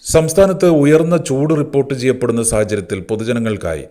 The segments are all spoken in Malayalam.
സംസ്ഥാനത്ത് ഉയർന്ന ചൂട് റിപ്പോർട്ട് ചെയ്യപ്പെടുന്ന സാഹചര്യത്തിൽ പൊതുജനങ്ങൾക്കായി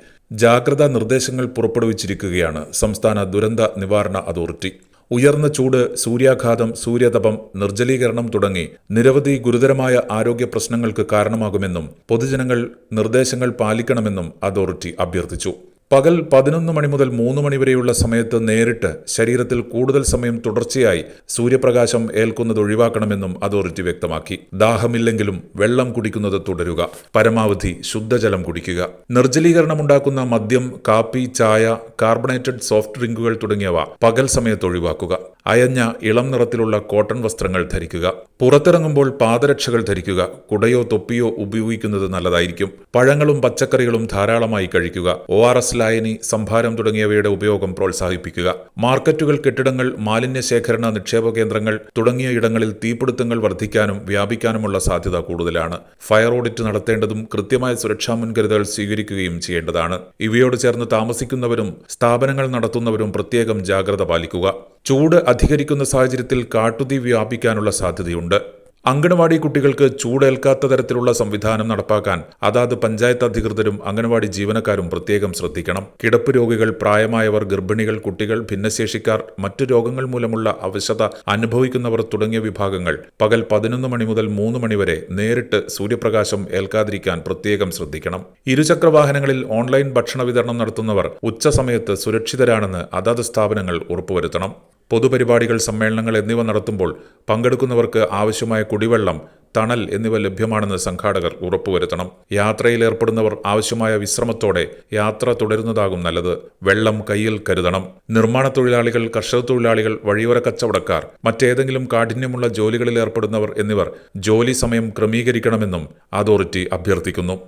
ജാഗ്രതാ നിർദ്ദേശങ്ങൾ പുറപ്പെടുവിച്ചിരിക്കുകയാണ് സംസ്ഥാന ദുരന്ത നിവാരണ അതോറിറ്റി. ഉയർന്ന ചൂട്, സൂര്യാഘാതം, സൂര്യതപം, നിർജ്ജലീകരണം തുടങ്ങി നിരവധി ഗുരുതരമായ ആരോഗ്യ പ്രശ്നങ്ങൾക്ക് കാരണമാകുമെന്നും പൊതുജനങ്ങൾ നിർദ്ദേശങ്ങൾ പാലിക്കണമെന്നും അതോറിറ്റി അഭ്യർത്ഥിച്ചു. പകൽ 11 മണി മുതൽ 3 മണി വരെയുള്ള സമയത്ത് നേരിട്ട് ശരീരത്തിൽ കൂടുതൽ സമയം തുടർച്ചയായി സൂര്യപ്രകാശം ഏൽക്കുന്നത് ഒഴിവാക്കണമെന്നും അതോറിറ്റി വ്യക്തമാക്കി. ദാഹമില്ലെങ്കിലും വെള്ളം കുടിക്കുന്നത് തുടരുക. പരമാവധി ശുദ്ധജലം കുടിക്കുക. നിർജ്ജലീകരണമുണ്ടാക്കുന്ന മദ്യം, കാപ്പി, ചായ, കാർബണേറ്റഡ് സോഫ്റ്റ് ഡ്രിങ്കുകൾ തുടങ്ങിയവ പകൽ സമയത്ത് ഒഴിവാക്കുക. അയഞ്ഞ ഇളം നിറത്തിലുള്ള കോട്ടൺ വസ്ത്രങ്ങൾ ധരിക്കുക. പുറത്തിറങ്ങുമ്പോൾ പാദരക്ഷകൾ ധരിക്കുക. കുടയോ തൊപ്പിയോ ഉപയോഗിക്കുന്നത് നല്ലതായിരിക്കും. പഴങ്ങളും പച്ചക്കറികളും ധാരാളമായി കഴിക്കുക. ORS ലായനി, സംഭാരം തുടങ്ങിയവയുടെ ഉപയോഗം പ്രോത്സാഹിപ്പിക്കുക. മാർക്കറ്റുകൾ, കെട്ടിടങ്ങൾ, മാലിന്യ ശേഖരണ നിക്ഷേപ കേന്ദ്രങ്ങൾ തുടങ്ങിയ ഇടങ്ങളിൽ തീപിടുത്തങ്ങൾ വർദ്ധിക്കാനും വ്യാപിക്കാനുമുള്ള സാധ്യത കൂടുതലാണ്. ഫയർ ഓഡിറ്റ് നടത്തേണ്ടതും കൃത്യമായ സുരക്ഷാ മുൻകരുതൽ സ്വീകരിക്കുകയും ചെയ്യേണ്ടതാണ്. ഇവയോട് ചേർന്ന് താമസിക്കുന്നവരും സ്ഥാപനങ്ങൾ നടത്തുന്നവരും പ്രത്യേകം ജാഗ്രത പാലിക്കുക. ചൂട് അധികരിക്കുന്ന സാഹചര്യത്തിൽ കാട്ടുതീ വ്യാപിക്കാനുള്ള സാധ്യതയുണ്ട്. അങ്കണവാടി കുട്ടികൾക്ക് ചൂടേൽക്കാത്ത തരത്തിലുള്ള സംവിധാനം നടപ്പാക്കാൻ അതാത് പഞ്ചായത്ത് അധികൃതരും അങ്കണവാടി ജീവനക്കാരും പ്രത്യേകം ശ്രദ്ധിക്കണം. കിടപ്പ് രോഗികൾ, പ്രായമായവർ, ഗർഭിണികൾ, കുട്ടികൾ, ഭിന്നശേഷിക്കാർ, മറ്റു രോഗങ്ങൾ മൂലമുള്ള അവശത അനുഭവിക്കുന്നവർ തുടങ്ങിയ വിഭാഗങ്ങൾ പകൽ 11 മണി മുതൽ 3 മണി വരെ നേരിട്ട് സൂര്യപ്രകാശം ഏൽക്കാതിരിക്കാൻ പ്രത്യേകം ശ്രദ്ധിക്കണം. ഇരുചക്രവാഹനങ്ങളിൽ ഓൺലൈൻ ഭക്ഷണ വിതരണം നടത്തുന്നവർ ഉച്ചസമയത്ത് സുരക്ഷിതരാണെന്ന് അതാത് സ്ഥാപനങ്ങൾ ഉറപ്പുവരുത്തണം. പൊതുപരിപാടികൾ, സമ്മേളനങ്ങൾ എന്നിവ നടത്തുമ്പോൾ പങ്കെടുക്കുന്നവർക്ക് ആവശ്യമായ കുടിവെള്ളം, തണൽ എന്നിവ ലഭ്യമാണെന്ന് സംഘാടകർ ഉറപ്പുവരുത്തണം. യാത്രയിൽ ഏർപ്പെടുന്നവർ ആവശ്യമായ വിശ്രമത്തോടെ യാത്ര തുടരുന്നതാകും നല്ലത്. വെള്ളം കയ്യിൽ കരുതണം. നിർമ്മാണ തൊഴിലാളികൾ, കർഷക തൊഴിലാളികൾ, വഴിയോര കച്ചവടക്കാർ, മറ്റേതെങ്കിലും കാഠിന്യമുള്ള ജോലികളിൽ ഏർപ്പെടുന്നവർ എന്നിവർ ജോലി സമയം ക്രമീകരിക്കണമെന്നും അതോറിറ്റി അഭ്യർത്ഥിക്കുന്നു.